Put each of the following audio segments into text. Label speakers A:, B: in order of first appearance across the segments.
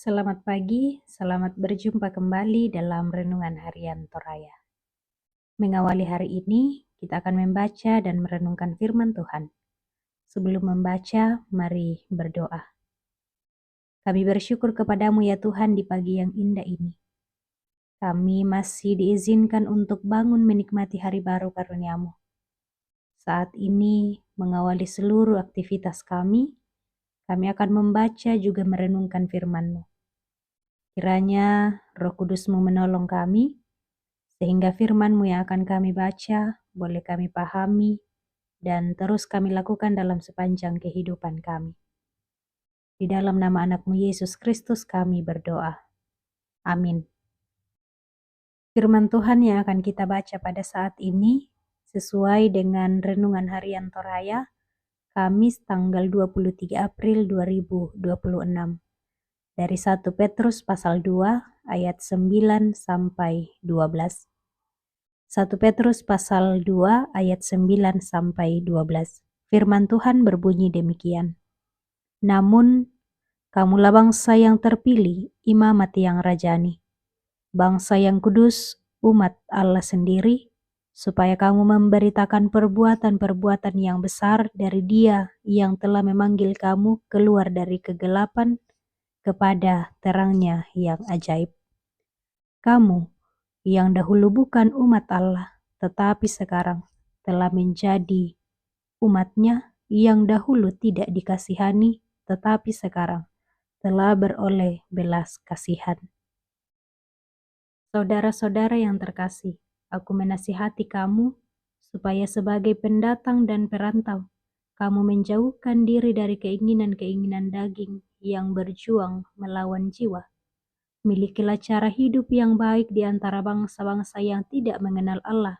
A: Selamat pagi, selamat berjumpa kembali dalam Renungan Harian Toraya. Mengawali hari ini, kita akan membaca dan merenungkan firman Tuhan. Sebelum membaca, mari berdoa. Kami bersyukur kepadamu ya Tuhan di pagi yang indah ini. Kami masih diizinkan untuk bangun menikmati hari baru karunia-Mu. Saat ini, mengawali seluruh aktivitas kami akan membaca juga merenungkan firman-Mu. Kiranya Roh Kudus-Mu menolong kami, sehingga firman-Mu yang akan kami baca, boleh kami pahami, dan terus kami lakukan dalam sepanjang kehidupan kami. Di dalam nama anak-Mu Yesus Kristus kami berdoa. Amin. Firman Tuhan yang akan kita baca pada saat ini, sesuai dengan Renungan Harian Toraya, Kamis tanggal 23 April 2026. Dari 1 Petrus pasal 2 ayat 9 sampai 12. 1 Petrus pasal 2 ayat 9 sampai 12. Firman Tuhan berbunyi demikian. Namun, kamulah bangsa yang terpilih, imamat yang rajani, bangsa yang kudus, umat Allah sendiri, supaya kamu memberitakan perbuatan-perbuatan yang besar dari Dia yang telah memanggil kamu keluar dari kegelapan kepada terangnya yang ajaib. Kamu yang dahulu bukan umat Allah, tetapi sekarang telah menjadi umat-Nya, yang dahulu tidak dikasihani, tetapi sekarang telah beroleh belas kasihan. Saudara-saudara yang terkasih, aku menasihati kamu supaya sebagai pendatang dan perantau, kamu menjauhkan diri dari keinginan-keinginan daging yang berjuang melawan jiwa. Milikilah cara hidup yang baik di antara bangsa-bangsa yang tidak mengenal Allah,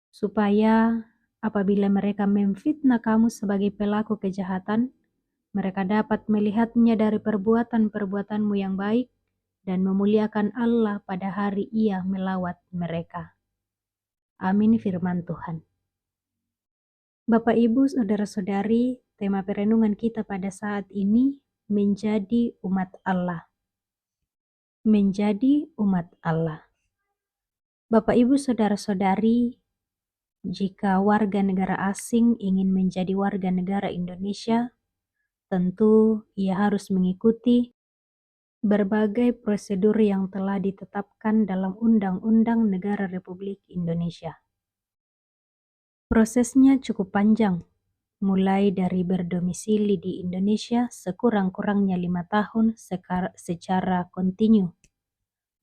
A: supaya apabila mereka memfitnah kamu sebagai pelaku kejahatan, mereka dapat melihatnya dari perbuatan-perbuatanmu yang baik dan memuliakan Allah pada hari Ia melawat mereka. Amin firman Tuhan. Bapak Ibu, saudara-saudari, tema perenungan kita pada saat ini menjadi umat Allah. Menjadi umat Allah. Bapak Ibu saudara-saudari, jika warga negara asing ingin menjadi warga negara Indonesia, tentu ia harus mengikuti berbagai prosedur yang telah ditetapkan dalam Undang-Undang Negara Republik Indonesia. Prosesnya cukup panjang, mulai dari berdomisili di Indonesia sekurang-kurangnya 5 tahun secara kontinu,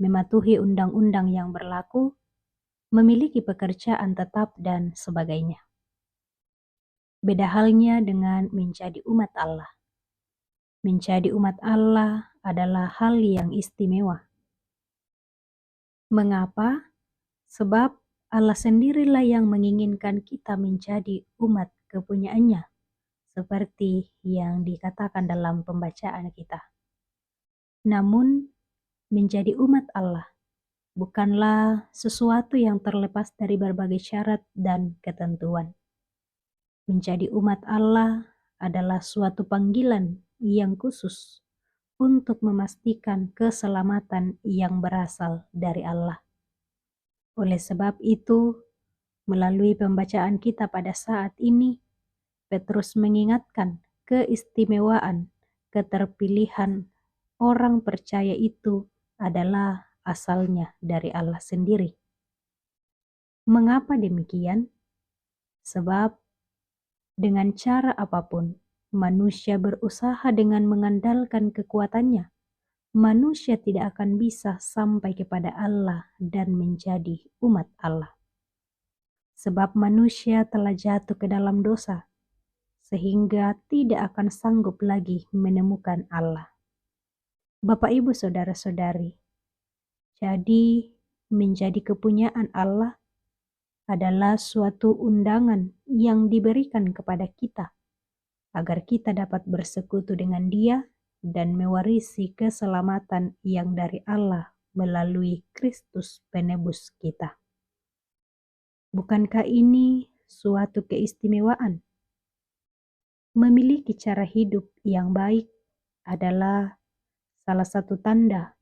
A: mematuhi undang-undang yang berlaku, memiliki pekerjaan tetap, dan sebagainya. Beda halnya dengan menjadi umat Allah. Menjadi umat Allah adalah hal yang istimewa. Mengapa? Sebab Allah sendirilah yang menginginkan kita menjadi umat kepunyaannya, seperti yang dikatakan dalam pembacaan kita. Namun, menjadi umat Allah bukanlah sesuatu yang terlepas dari berbagai syarat dan ketentuan. Menjadi umat Allah adalah suatu panggilan yang khusus untuk memastikan keselamatan yang berasal dari Allah. Oleh sebab itu, melalui pembacaan kita pada saat ini, Petrus mengingatkan keistimewaan keterpilihan orang percaya itu adalah asalnya dari Allah sendiri. Mengapa demikian? Sebab dengan cara apapun, manusia berusaha dengan mengandalkan kekuatannya, manusia tidak akan bisa sampai kepada Allah dan menjadi umat Allah. Sebab manusia telah jatuh ke dalam dosa, sehingga tidak akan sanggup lagi menemukan Allah. Bapak Ibu saudara-saudari, jadi menjadi kepunyaan Allah adalah suatu undangan yang diberikan kepada kita, agar kita dapat bersekutu dengan Dia dan mewarisi keselamatan yang dari Allah melalui Kristus penebus kita. Bukankah ini suatu keistimewaan? Memiliki cara hidup yang baik adalah salah satu tanda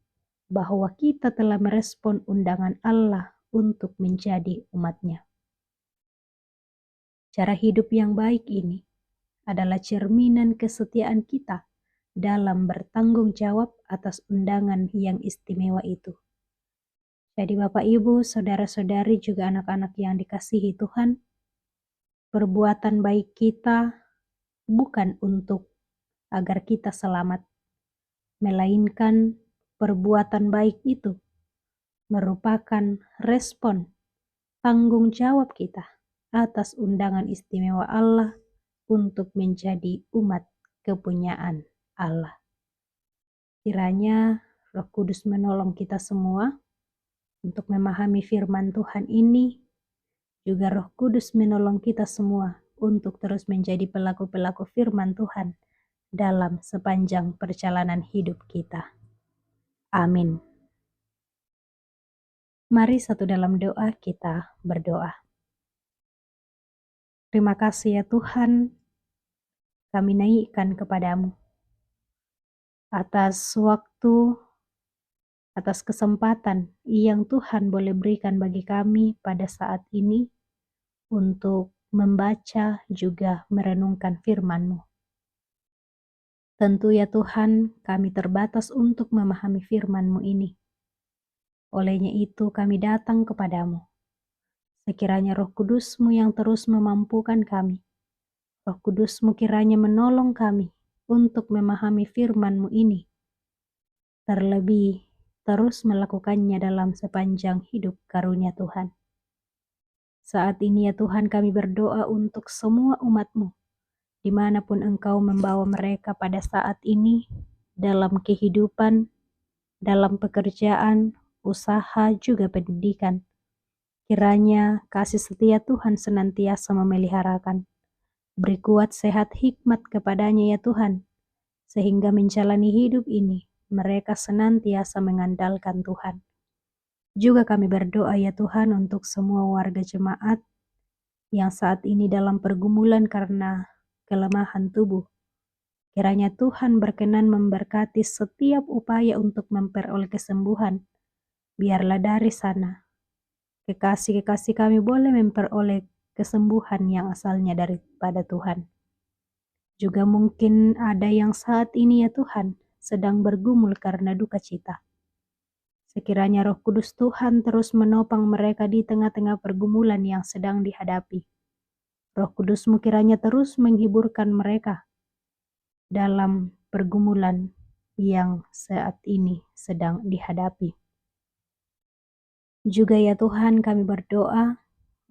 A: bahwa kita telah merespon undangan Allah untuk menjadi umat-Nya. Cara hidup yang baik ini adalah cerminan kesetiaan kita dalam bertanggung jawab atas undangan yang istimewa itu. Jadi Bapak Ibu, saudara-saudari juga anak-anak yang dikasihi Tuhan, perbuatan baik kita bukan untuk agar kita selamat, melainkan perbuatan baik itu merupakan respon tanggung jawab kita atas undangan istimewa Allah untuk menjadi umat kepunyaan Allah. Kiranya Roh Kudus menolong kita semua untuk memahami firman Tuhan ini, juga Roh Kudus menolong kita semua untuk terus menjadi pelaku-pelaku firman Tuhan dalam sepanjang perjalanan hidup kita. Amin. Mari satu dalam doa kita berdoa. Terima kasih ya Tuhan, kami naikkan kepadamu atas waktu, atas kesempatan yang Tuhan boleh berikan bagi kami pada saat ini untuk membaca juga merenungkan firman-Mu. Tentu ya Tuhan, kami terbatas untuk memahami firman-Mu ini. Olehnya itu kami datang kepadamu. Sekiranya Roh Kudus-Mu yang terus memampukan kami. Roh Kudus-Mu kiranya menolong kami untuk memahami firman-Mu ini. Terlebih terus melakukannya dalam sepanjang hidup karunia Tuhan. Saat ini ya Tuhan kami berdoa untuk semua umat-Mu, dimanapun Engkau membawa mereka pada saat ini, dalam kehidupan, dalam pekerjaan, usaha, juga pendidikan. Kiranya kasih setia Tuhan senantiasa memeliharakan. Beri kuat sehat hikmat kepadanya ya Tuhan, sehingga menjalani hidup ini, mereka senantiasa mengandalkan Tuhan. Juga kami berdoa ya Tuhan untuk semua warga jemaat yang saat ini dalam pergumulan karena kelemahan tubuh. Kiranya Tuhan berkenan memberkati setiap upaya untuk memperoleh kesembuhan. Biarlah dari sana kekasih-kekasih kami boleh memperoleh kesembuhan yang asalnya daripada Tuhan. Juga mungkin ada yang saat ini ya Tuhan sedang bergumul karena duka cita. Sekiranya Roh Kudus Tuhan terus menopang mereka di tengah-tengah pergumulan yang sedang dihadapi. Roh Kudus-Mu kiranya terus menghiburkan mereka dalam pergumulan yang saat ini sedang dihadapi. Juga ya Tuhan kami berdoa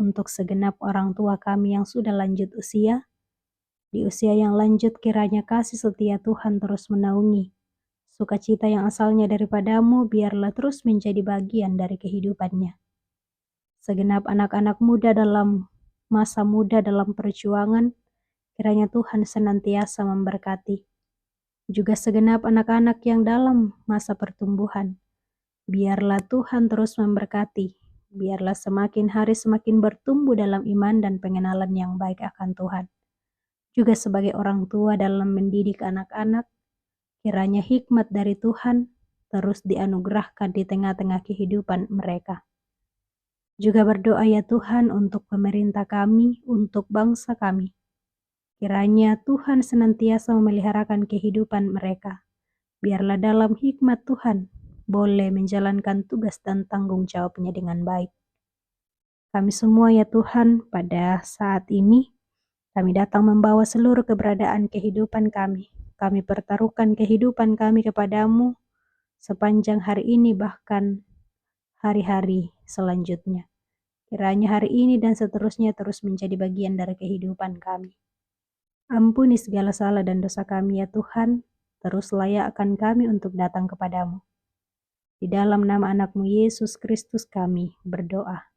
A: untuk segenap orang tua kami yang sudah lanjut usia. Di usia yang lanjut kiranya kasih setia Tuhan terus menaungi. Sukacita yang asalnya daripada-Mu biarlah terus menjadi bagian dari kehidupannya. Segenap anak-anak muda dalam masa muda dalam perjuangan, kiranya Tuhan senantiasa memberkati. Juga segenap anak-anak yang dalam masa pertumbuhan, biarlah Tuhan terus memberkati. Biarlah semakin hari semakin bertumbuh dalam iman dan pengenalan yang baik akan Tuhan. Juga sebagai orang tua dalam mendidik anak-anak, kiranya hikmat dari Tuhan terus dianugerahkan di tengah-tengah kehidupan mereka. Juga berdoa ya Tuhan untuk pemerintah kami, untuk bangsa kami. Kiranya Tuhan senantiasa memeliharakan kehidupan mereka. Biarlah dalam hikmat Tuhan boleh menjalankan tugas dan tanggung jawabnya dengan baik. Kami semua ya Tuhan pada saat ini, kami datang membawa seluruh keberadaan kehidupan kami. Kami pertaruhkan kehidupan kami kepadamu sepanjang hari ini bahkan hari-hari selanjutnya. Kiranya hari ini dan seterusnya terus menjadi bagian dari kehidupan kami. Ampuni segala salah dan dosa kami ya Tuhan, terus layakkan kami untuk datang kepadamu. Di dalam nama anak-Mu Yesus Kristus kami berdoa.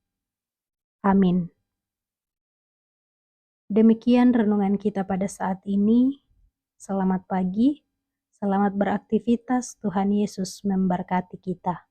A: Amin. Demikian renungan kita pada saat ini. Selamat pagi, selamat beraktivitas, Tuhan Yesus memberkati kita.